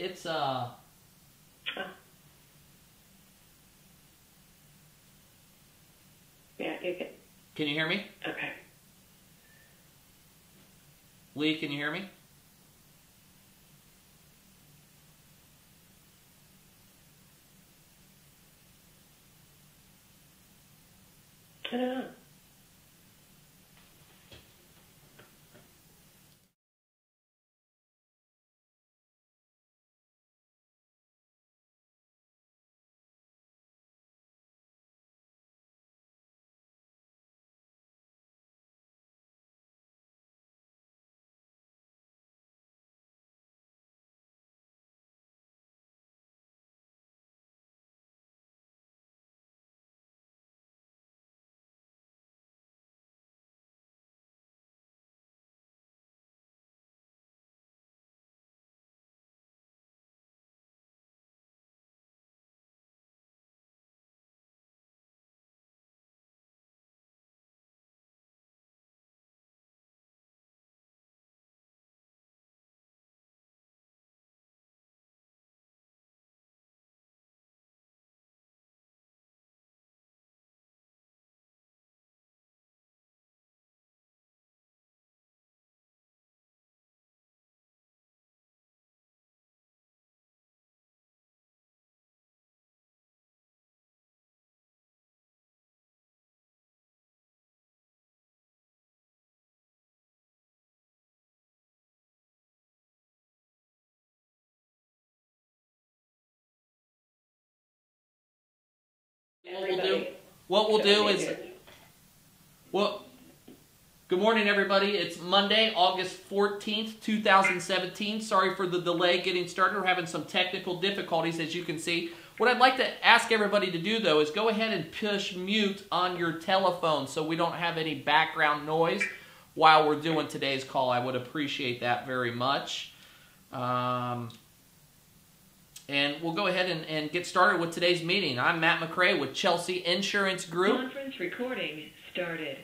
It's Oh. Yeah, you can. Can you hear me? Okay. Lee, can you hear me? I don't know. What we'll do is, well, good morning, everybody. It's Monday, August 14th, 2017. Sorry for the delay getting started. We're having some technical difficulties, as you can see. What I'd like to ask everybody to do, though, is go ahead and push mute on your telephone so we don't have any background noise while we're doing today's call. I would appreciate that very much. And we'll go ahead and get started with today's meeting. I'm Matt McRae with Chelsea Insurance Group. Conference recording started.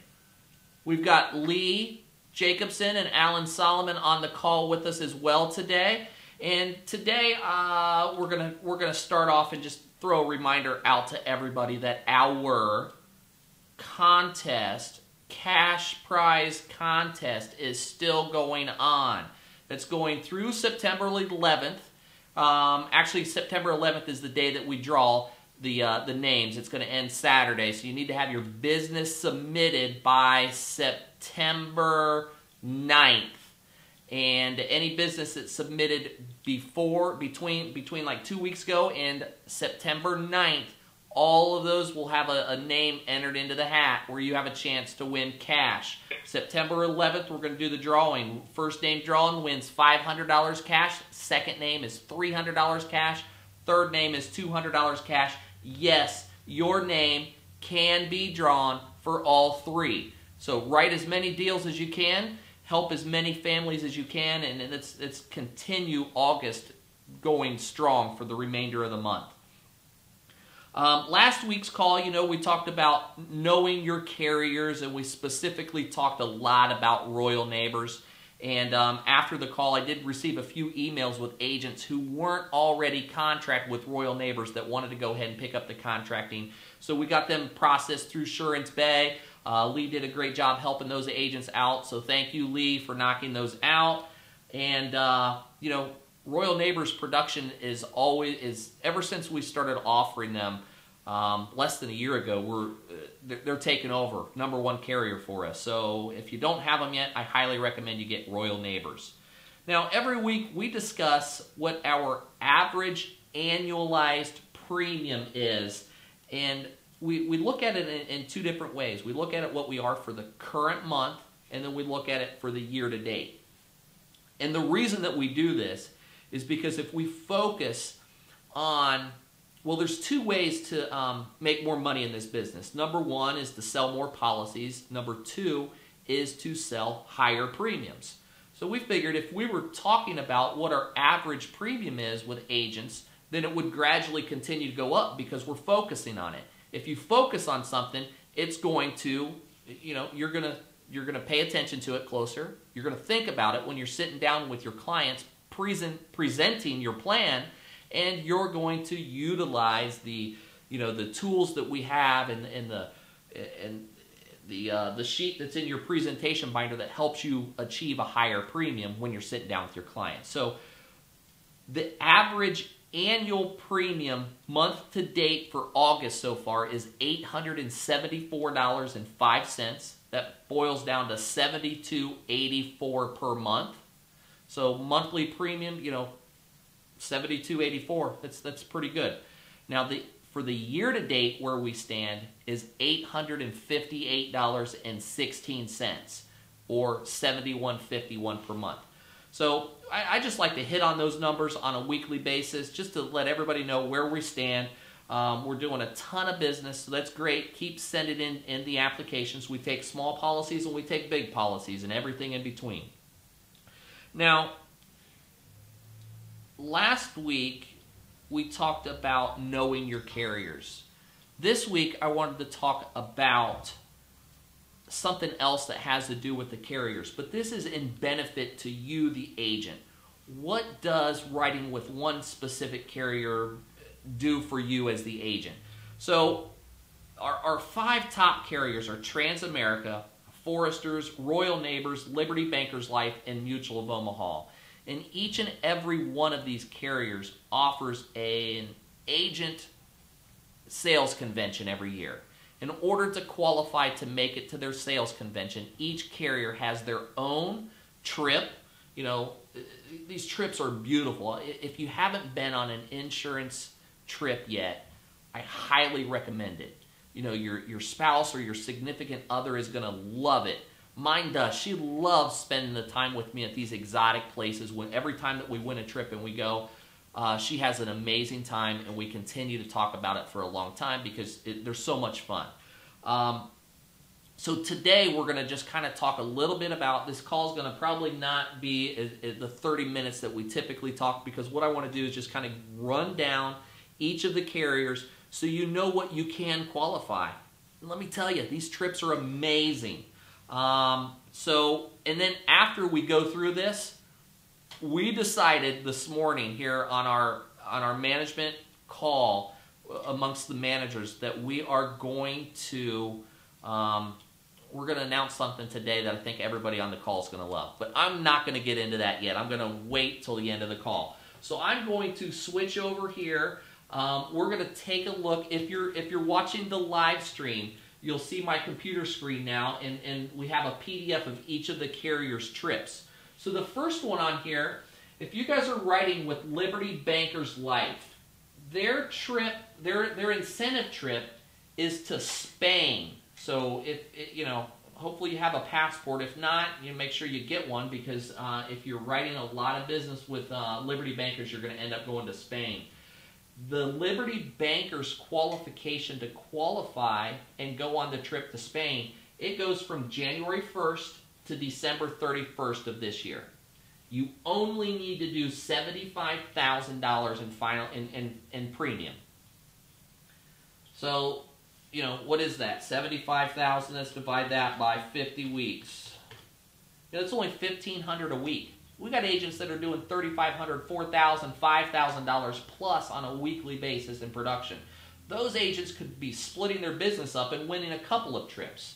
We've got Lee Jacobson and Alan Solomon on the call with us as well today. And today we're gonna start off and just throw a reminder out to everybody that our contest, cash prize contest, is still going on. It's going through September 11th. Actually, September 11th is the day that we draw the names. It's going to end Saturday, so you need to have your business submitted by September 9th. And any business that's submitted between like 2 weeks ago and September 9th, all of those will have a name entered into the hat where you have a chance to win cash. September 11th, we're going to do the drawing. First name drawing wins $500 cash. Second name is $300 cash. Third name is $200 cash. Yes, your name can be drawn for all three. So write as many deals as you can. Help as many families as you can. And let's continue August going strong for the remainder of the month. Last week's call, we talked about knowing your carriers, and we specifically talked a lot about Royal Neighbors. And after the call, I did receive a few emails with agents who weren't already contracted with Royal Neighbors that wanted to go ahead and pick up the contracting. So we got them processed through Surance Bay. Lee did a great job helping those agents out, so thank you, Lee, for knocking those out. And, Royal Neighbors production is ever since we started offering them less than a year ago, they're taking over, #1 carrier for us. So if you don't have them yet, I highly recommend you get Royal Neighbors. Now, every week we discuss what our average annualized premium is, and we look at it in two different ways. We look at it what we are for the current month, and then we look at it for the year to date. And the reason that we do this is because if we focus on, well, there's two ways to make more money in this business. #1 is to sell more policies. #2 is to sell higher premiums. So we figured if we were talking about what our average premium is with agents, then it would gradually continue to go up because we're focusing on it. If you focus on something, it's going to, you're going to pay attention to it closer. You're going to think about it when you're sitting down with your clients presenting your plan, and you're going to utilize the tools that we have and the sheet that's in your presentation binder that helps you achieve a higher premium when you're sitting down with your client. So the average annual premium month to date for August so far is $874.05. That boils down to $72.84 per month. So monthly premium, $72.84. That's pretty good. Now for the year to date where we stand is $858.16, or $71.51 per month. So I just like to hit on those numbers on a weekly basis just to let everybody know where we stand. We're doing a ton of business, so that's great. Keep sending in the applications. We take small policies and we take big policies and everything in between. Now, last week we talked about knowing your carriers. This week I wanted to talk about something else that has to do with the carriers, but this is in benefit to you, the agent. What does writing with one specific carrier do for you as the agent? So our 5 top carriers are Transamerica, Foresters, Royal Neighbors, Liberty Bankers Life, and Mutual of Omaha. And each and every one of these carriers offers an agent sales convention every year. In order to qualify to make it to their sales convention, each carrier has their own trip. These trips are beautiful. If you haven't been on an insurance trip yet, I highly recommend it. Your spouse or your significant other is going to love it. Mine does. She loves spending the time with me at these exotic places. Every time that we win a trip and we go, she has an amazing time, and we continue to talk about it for a long time because they're so much fun. So today we're going to just kind of talk a little bit about, this call is going to probably not be the 30 minutes that we typically talk, because what I want to do is just kind of run down each of the carriers so you know what you can qualify. And let me tell you, these trips are amazing. And then after we go through this, we decided this morning here on our management call amongst the managers that we are going to announce something today that I think everybody on the call is going to love. But I'm not going to get into that yet. I'm going to wait till the end of the call. So I'm going to switch over here. We're going to take a look. If you're watching the live stream, you'll see my computer screen now, and we have a PDF of each of the carriers' trips. So the first one on here, if you guys are writing with Liberty Bankers Life, their incentive trip is to Spain. So hopefully you have a passport. If not, make sure you get one, because if you're writing a lot of business with Liberty Bankers, you're going to end up going to Spain. The Liberty Bankers qualification to qualify and go on the trip to Spain, it goes from January 1st to December 31st of this year. You only need to do $75,000 in premium. So, what is that? $75,000, let's divide that by 50 weeks. That's only $1,500 a week. We got agents that are doing $3,500, $4,000, $5,000 plus on a weekly basis in production. Those agents could be splitting their business up and winning a couple of trips.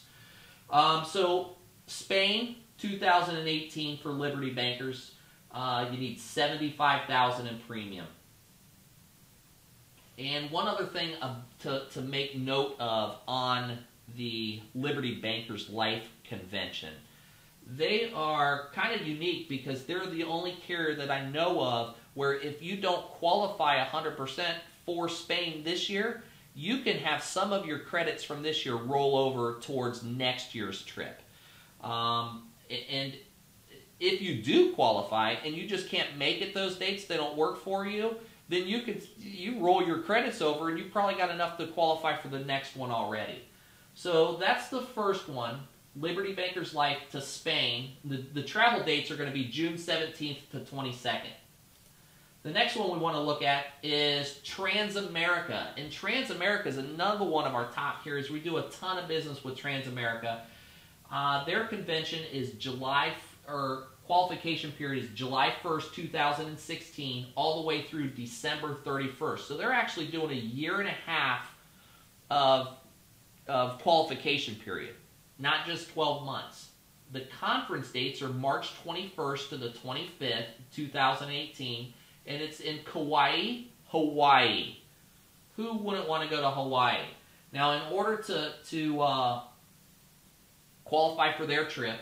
So Spain, 2018 for Liberty Bankers, you need $75,000 in premium. And one other thing to make note of on the Liberty Bankers Life Convention, they are kind of unique because they're the only carrier that I know of where if you don't qualify 100% for Spain this year, you can have some of your credits from this year roll over towards next year's trip. And if you do qualify and you just can't make it those dates, they don't work for you, then you roll your credits over and you probably got enough to qualify for the next one already. So that's the first one. Liberty Bankers Life to Spain. The travel dates are going to be June 17th to 22nd. The next one we want to look at is Transamerica. And Transamerica is another one of our top carriers. We do a ton of business with Transamerica. Their convention is or qualification period is July 1st, 2016, all the way through December 31st. So they're actually doing a year and a half of qualification period, not just 12 months. The conference dates are March 21st to the 25th, 2018, and it's in Kauai, Hawaii. Who wouldn't want to go to Hawaii? Now, in order to qualify for their trip,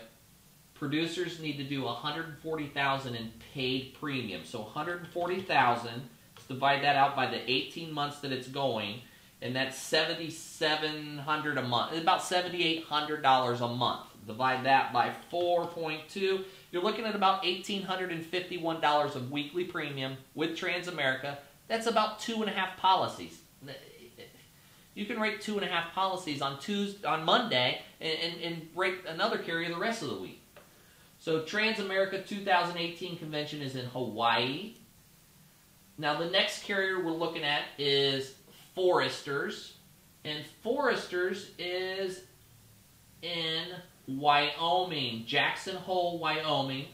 producers need to do $140,000 in paid premium. So $140,000, let's divide that out by the 18 months that it's going, and that's $7,700 a month. It's about $7,800 a month. Divide that by 4.2. You're looking at about $1,851 of weekly premium with Transamerica. That's about 2.5 policies. You can rate 2.5 policies on Monday and rate another carrier the rest of the week. So Transamerica 2018 convention is in Hawaii. Now the next carrier we're looking at is Foresters. And Foresters is in Wyoming, Jackson Hole, Wyoming.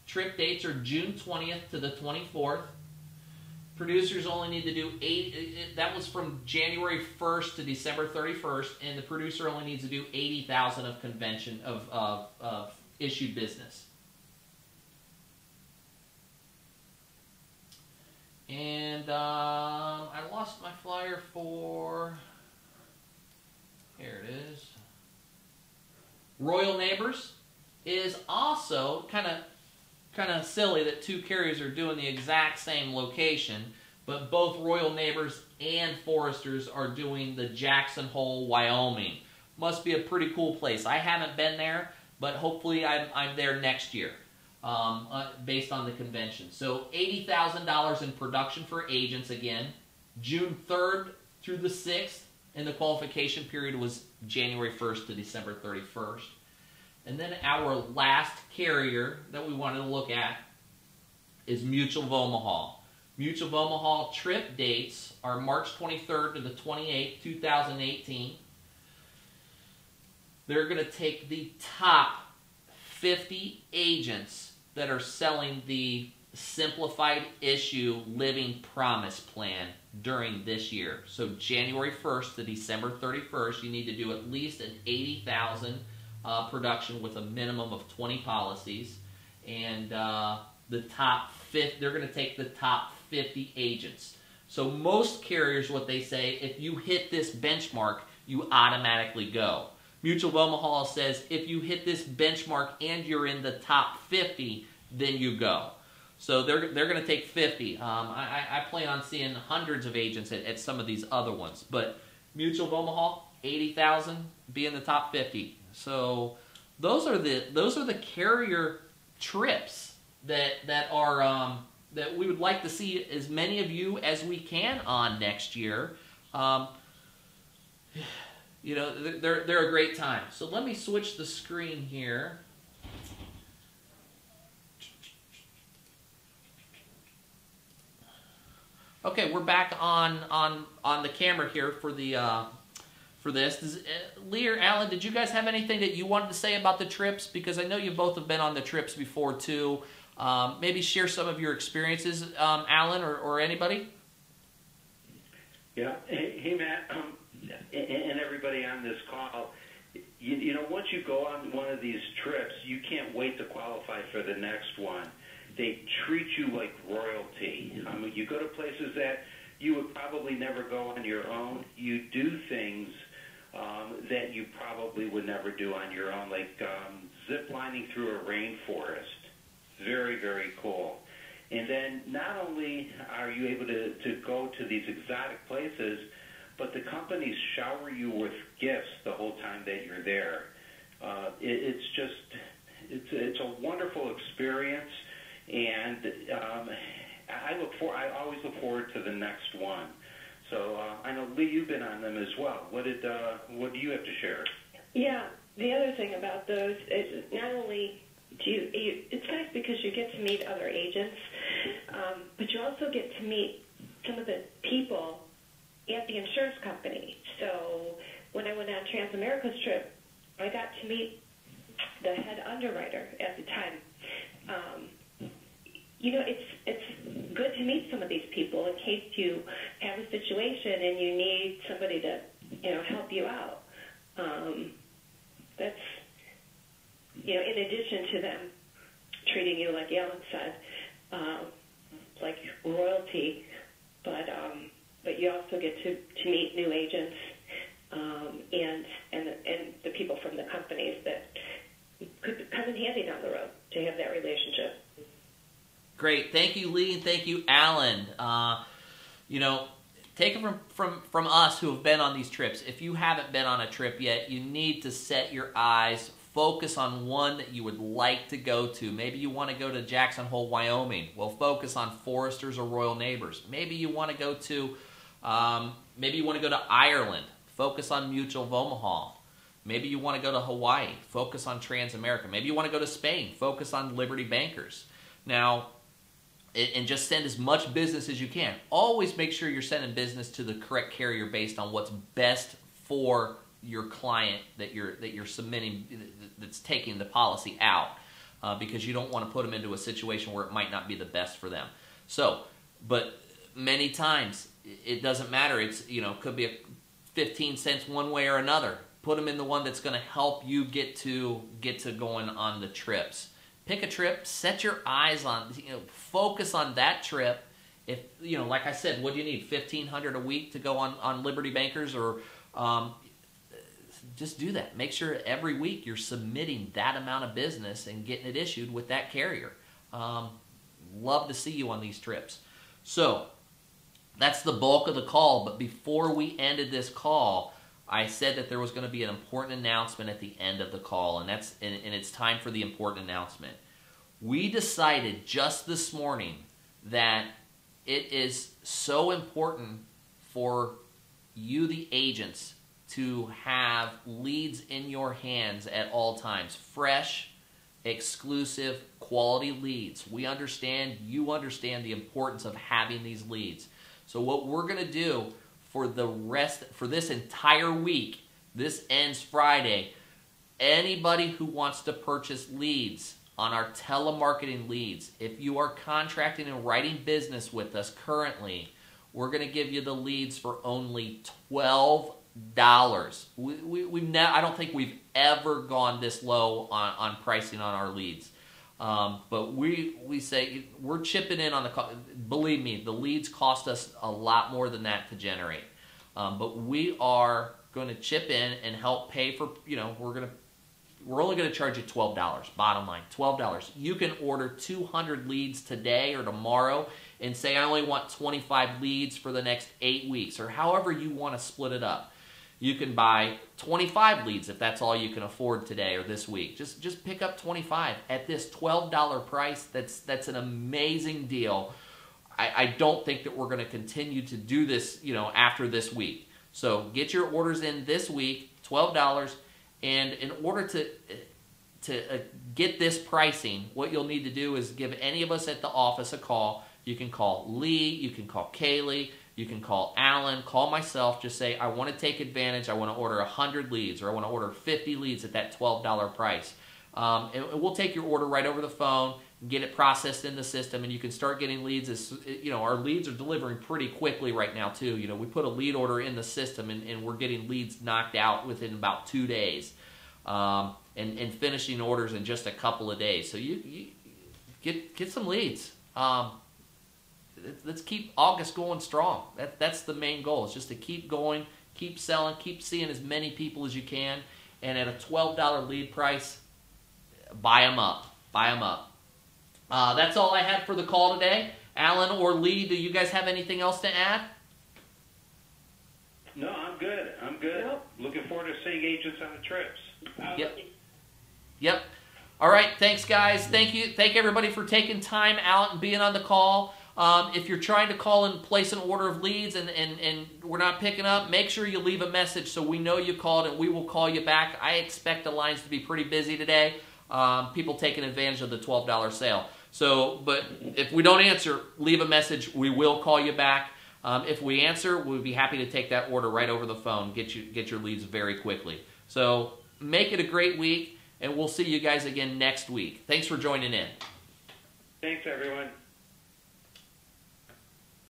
Trip dates are June 20th to the 24th. Producers only need to do that was from January 1st to December 31st, and the producer only needs to do $80,000 of convention of issued business. And I lost my flyer for, here it is. Royal Neighbors is also kind of silly that two carriers are doing the exact same location, but both Royal Neighbors and Foresters are doing the Jackson Hole, Wyoming. Must be a pretty cool place. I haven't been there, but hopefully I'm there next year, based on the convention. So $80,000 in production for agents again, June 3rd through the 6th, and the qualification period was January 1st to December 31st. And then our last carrier that we wanted to look at is Mutual of Omaha. Mutual of Omaha trip dates are March 23rd to the 28th, 2018. They're going to take the top 50 agents that are selling the Simplified Issue Living Promise Plan during this year. So January 1st to December 31st, you need to do at least an $80,000 production with a minimum of 20 policies. And the top 50, they're going to take the top 50 agents. So most carriers, what they say, if you hit this benchmark, you automatically go. Mutual of Omaha says if you hit this benchmark and you're in the top 50, then you go. So they're going to take 50. I plan on seeing hundreds of agents at some of these other ones. But Mutual of Omaha, 80,000, be in the top 50. So those are the carrier trips that we would like to see as many of you as we can on next year. You know, they're a great time. So let me switch the screen here. Okay, we're back on the camera here for the for this. Lee or Alan, did you guys have anything that you wanted to say about the trips? Because I know you both have been on the trips before too. Maybe share some of your experiences, Alan or anybody. Yeah. Hey Matt, and everybody on this call. You know, once you go on one of these trips, you can't wait to qualify for the next one. They treat you like royalty. I mean, you go to places that you would probably never go on your own. You do things that you probably would never do on your own, like zip lining through a rainforest. Very, very cool. And then not only are you able to go to these exotic places, but the companies shower you with gifts the whole time that you're there. It's a wonderful experience. And I always look forward to the next one. So I know Lee, you've been on them as well. What do you have to share? Yeah, the other thing about those is not only it's nice because you get to meet other agents, but you also get to meet some of the people at the insurance company. So when I went on Transamerica's trip, I got to meet the head underwriter at the time. You know, it's good to meet some of these people in case you have a situation and you need somebody to, you know, help you out. That's, you know, in addition to them treating you, like Alan said, like royalty, but you also get to meet new agents and the people from the companies that could come in handy down the road to have that relationship. Great. Thank you, Lee, and thank you, Alan. You know, take it from us who have been on these trips. If you haven't been on a trip yet, you need to set your eyes, focus on one that you would like to go to. Maybe you want to go to Jackson Hole, Wyoming. Well, focus on Foresters or Royal Neighbors. Maybe you want to go to Ireland. Focus on Mutual of Omaha. Maybe you want to go to Hawaii. Focus on Transamerica. Maybe you want to go to Spain. Focus on Liberty Bankers. Now, and just send as much business as you can. Always make sure you're sending business to the correct carrier based on what's best for your client that you're submitting, that's taking the policy out, because you don't want to put them into a situation where it might not be the best for them. So, but many times it doesn't matter. It's, you know, could be a 15 cents one way or another. Put them in the one that's going to help you get to going on the trips. Pick a trip, set your eyes on, you know, focus on that trip. If, you know, like I said, what do you need? $1,500 a week to go on Liberty Bankers, or just do that. Make sure every week you're submitting that amount of business and getting it issued with that carrier. Love to see you on these trips. So that's the bulk of the call. But before we ended this call, I said that there was going to be an important announcement at the end of the call, and it's time for the important announcement. We decided just this morning that it is so important for you, the agents, to have leads in your hands at all times. Fresh, exclusive, quality leads. We understand, you understand the importance of having these leads. So what we're going to do for this entire week, this ends Friday, anybody who wants to purchase leads on our telemarketing leads, if you are contracting and writing business with us currently, we're going to give you the leads for only $12. I don't think we've ever gone this low on pricing on our leads. But we say we're chipping in on the cost. Believe me, the leads cost us a lot more than that to generate. But we are going to chip in and help pay for, you know, we're only going to charge you $12, bottom line, $12. You can order 200 leads today or tomorrow and say, I only want 25 leads for the next 8 weeks, or however you want to split it up. You can buy 25 leads if that's all you can afford today or this week. Just pick up 25 at this $12 price. That's an amazing deal. I don't think that we're going to continue to do this, you know, after this week. So get your orders in this week, $12, and in order to get this pricing, what you'll need to do is give any of us at the office a call. You can call Lee, you can call Kaylee, you can call Alan, call myself, just say, I want to take advantage, I want to order 100 leads, or I want to order 50 leads at that $12 price. And we'll take your order right over the phone, get it processed in the system, and you can start getting leads. As you know, our leads are delivering pretty quickly right now too. You know, we put a lead order in the system, and we're getting leads knocked out within about 2 days, and finishing orders in just a couple of days. So you get some leads. Let's keep August going strong. That's the main goal, is just to keep going, keep selling, keep seeing as many people as you can, and at a $12 lead price, buy them up. Buy them up. That's all I had for the call today. Alan or Lee, do you guys have anything else to add? No, I'm good. I'm good. Nope. Looking forward to seeing agents on the trips. Yep. All right. Thanks, guys. Thank you. Thank everybody for taking time out and being on the call. If you're trying to call and place an order of leads and we're not picking up, make sure you leave a message so we know you called and we will call you back. I expect the lines to be pretty busy today. People taking advantage of the $12 sale. So, but if we don't answer, leave a message. We will call you back. If we answer, we'll be happy to take that order right over the phone. Get your leads very quickly. So make it a great week. and we'll see you guys again next week. Thanks for joining in. Thanks, everyone.